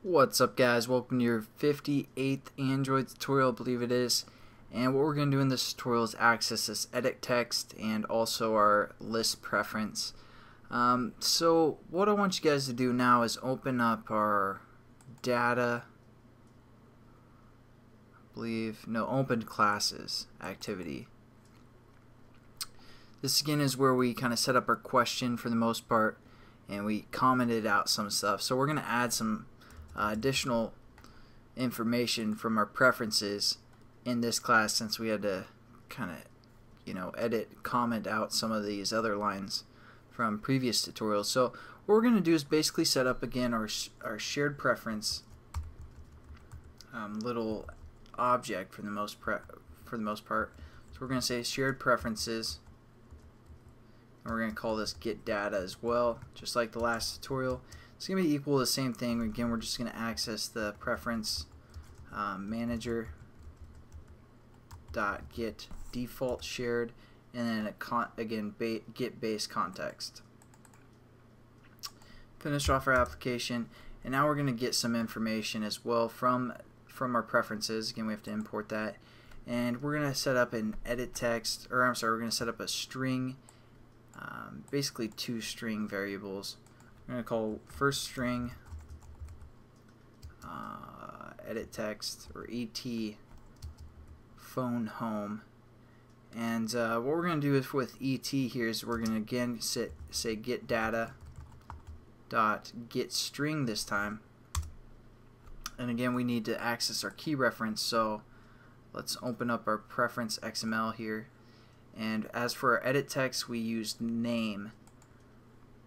What's up, guys? Welcome to your 58th Android tutorial, I believe it is. And what we're going to do in this tutorial is access this edit text and also our list preference. So what I want you guys to do now is open up our data, open classes activity. This again is where we kind of set up our question for the most part, and we commented out some stuff. So we're going to add some additional information from our preferences in this class, since we had to kind of comment out some of these other lines from previous tutorials. So what we're going to do is basically set up again our shared preference little object for the most part. So we're going to say shared preferences, and we're going to call this get data as well, just like the last tutorial. It's going to be equal to the same thing. Again, we're just going to access the preference manager dot get default shared, and then get base context. Finish off our application, and now we're going to get some information as well from our preferences. Again, we have to import that, and we're going to set up an edit text, or we're going to set up a string, basically two string variables. We're going to call first string edit text, or ET phone home, and what we're going to do is with ET here is we're going to again say get data dot get string this time, and again we need to access our key reference. So let's open up our preference XML here, and as for our edit text we used name,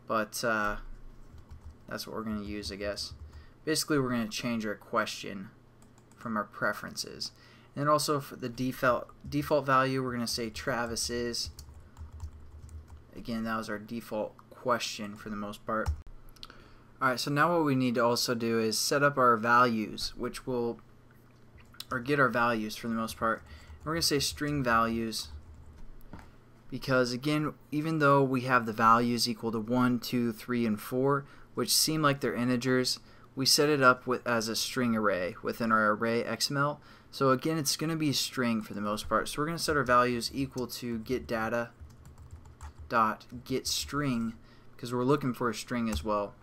but that's what we're going to use, I guess. Basically, we're going to change our question from our preferences. And then also for the default value, we're going to say Travis is. Again, that was our default question for the most part. Alright, so now what we need to also do is set up our values, which will, or get our values for the most part. We're going to say string values, because again, even though we have the values equal to 1, 2, 3, and 4, which seem like they're integers, we set it up as a string array within our array XML. So again, it's going to be a string for the most part. So we're going to set our values equal to get data dot get string, because we're looking for a string as well.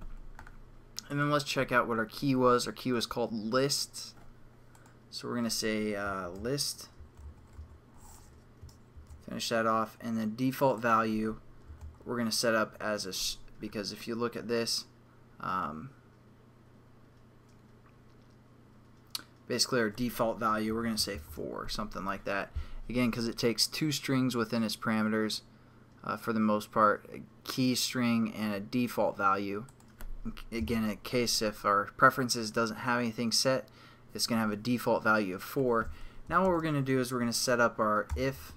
And then let's check out what our key was. Our key was called list. So we're going to say list. Finish that off, and then default value we're going to set up as a, because if you look at this, basically our default value we're going to say 4, something like that. Again, because it takes two strings within its parameters for the most part, a key string and a default value. Again, in case if our preferences doesn't have anything set, it's going to have a default value of 4. Now what we're going to do is we're going to set up our if,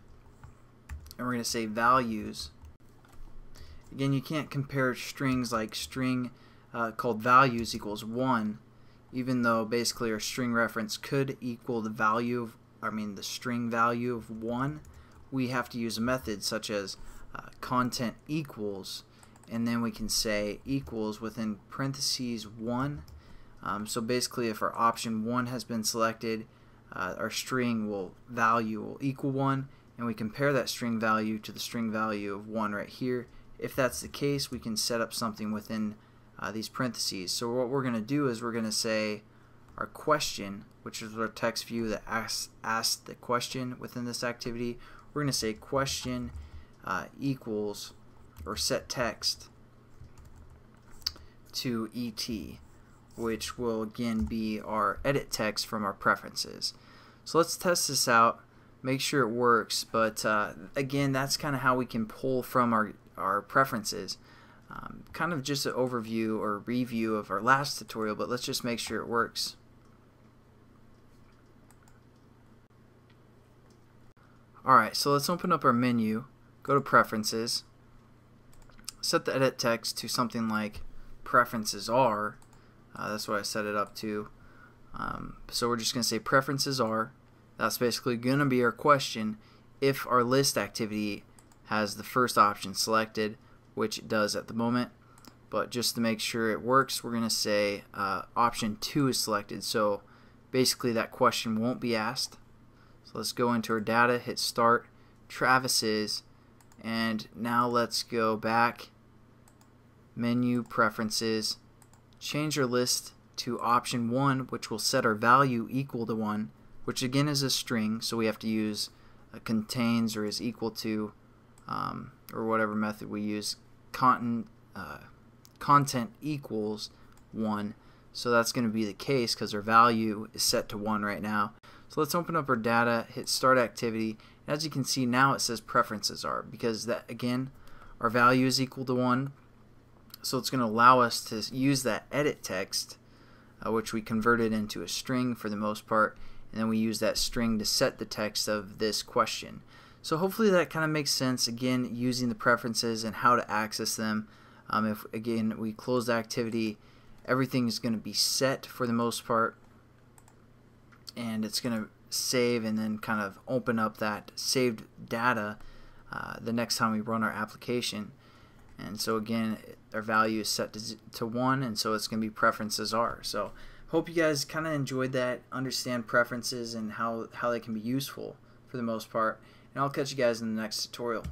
and we're going to say values. Again, you can't compare strings like string called values equals 1, even though basically our string reference could equal the value of, the string value of 1. We have to use a method such as content equals, and then we can say equals within parentheses 1. So basically, if our option 1 has been selected, our string value will equal 1, and we compare that string value to the string value of 1 right here. If that's the case, we can set up something within these parentheses. So what we're going to do is we're going to say our question, which is our text view that asks the question within this activity. We're going to say question equals, or set text to ET, which will again be our edit text from our preferences. So let's test this out, make sure it works, but again, that's kind of how we can pull from our preferences. Kind of just an overview or review of our last tutorial, but let's just make sure it works. Alright, so let's open up our menu, go to preferences, set the edit text to something like preferences are. That's what I set it up to. So we're just going to say preferences are. That's basically going to be our question if our list activity has the first option selected, which it does at the moment. but just to make sure it works, we're going to say option 2 is selected. So basically that question won't be asked. So let's go into our data, hit start, Travis is, and now let's go back, menu, preferences, change our list to option 1, which will set our value equal to 1, which again is a string, so we have to use contains or is equal to, or whatever method we use, content equals 1. So that's going to be the case because our value is set to 1 right now. So let's open up our data, hit start activity, and as you can see now it says preferences are, because that again our value is equal to 1. So it's going to allow us to use that edit text, which we converted into a string for the most part, and then we use that string to set the text of this question. So hopefully that kind of makes sense, again using the preferences and how to access them. If again we close the activity, everything is going to be set for the most part, and it's going to save and then kind of open up that saved data the next time we run our application. And so again our value is set to 1, and so it's going to be preferences are. So hope you guys kind of enjoyed that, understand preferences and how they can be useful for the most part, and I'll catch you guys in the next tutorial.